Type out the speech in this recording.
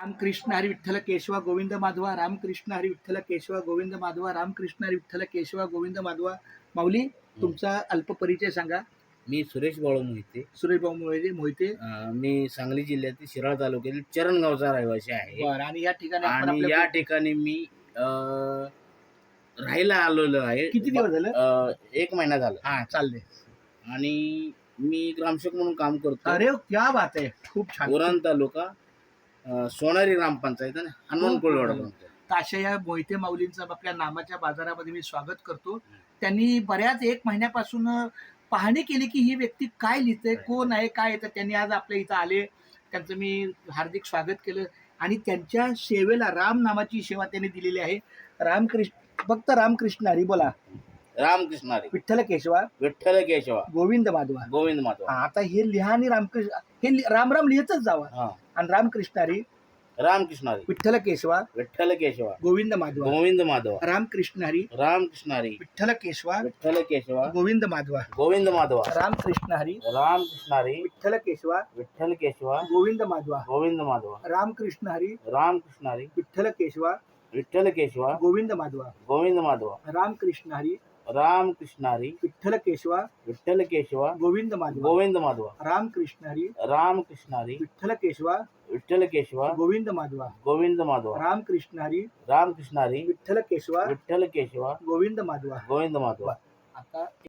रामकृष्ण हरी विठ्ठल केशवा गोविंद माधवा, रामकृष्ण हरी विठ्ठल केशवा गोविंद माधवा, रामकृष्ण हरी विठ्ठल केशवा गोविंद माधवा. माऊली, तुमचा अल्प परिचय सांगा. मी सुरेश बाळू मोहिते. सुरेश भाऊ मोहिते. मी सांगली जिल्ह्यातील शिराळा तालुक्यातील चरणगावचा रहिवासी आहे. बरं, आणि या ठिकाणी आपण आणि आपल्या या ठिकाणी मी राहायला आलेलो आहे. किती दिवस झालं? 1 महिना झाला. हा, चालले. आणि मी ग्रामसेवक म्हणून काम करतो. अरे क्या बात आहे, खूप छान. उरण तालुका, सोनारी ग्रामपंचायत आणि हनुमान कोळवाडा. तर अशा या मोहिते माऊलींचं आपल्या नामाच्या बाजारामध्ये मी स्वागत करतो. त्यांनी बऱ्याच 1 महिन्यापासून पाहणी केली की ही व्यक्ती काय लिहिते, कोण आहे, काय येतं. त्यांनी आज आपल्या इथं आले, त्यांचं मी हार्दिक स्वागत केलं. आणि त्यांच्या सेवेला राम नामाची सेवा त्यांनी दिलेली आहे. रामकृष्ण, फक्त रामकृष्ण हरी बोला. रामकृष्ण हरी विठ्ठल केशवा विठ्ठल केशवा गोविंद माधवा. गोविंद माधवा. आता हे लिहा आणि रामकृष्ण हे राम राम लिहितच जावा. आणि रामकृष्ण हरी रामकृष्ण हरी विठ्ठल केशवा विठ्ठल केशवा गोविंद माधवा. गोविंद माधवा. रामकृष्ण हरी रामकृष्ण हरी विठ्ठल केशवा विठ्ठल केशवा गोविंद माधवा. गोविंद माधवा. रामकृष्ण हरी रामकृष्ण हरी विठ्ठल केशवा विठ्ठल केशवा गोविंद माधवा. गोविंद माधवा. रामकृष्ण हरी रामकृष्ण हरी विठ्ठल केशवा विठ्ठल केशवा गोविंद माधवा. गोविंद माधवा. रामकृष्ण हरी रामकृष्ण हरी विठ्ठल केशवा विठ्ठल केशवा गोविंद माधवा. गोविंद माधवा. रामकृष्ण हरी रामकृष्ण हरी विठ्ठल केशवा विठ्ठल केशवा गोविंद माधवा. गोविंद माधवा. रामकृष्ण हरी रामकृष्ण हरी विठ्ठल केशवा विठ्ठल केशवा गोविंद माधवा. गोविंद माधवा. आता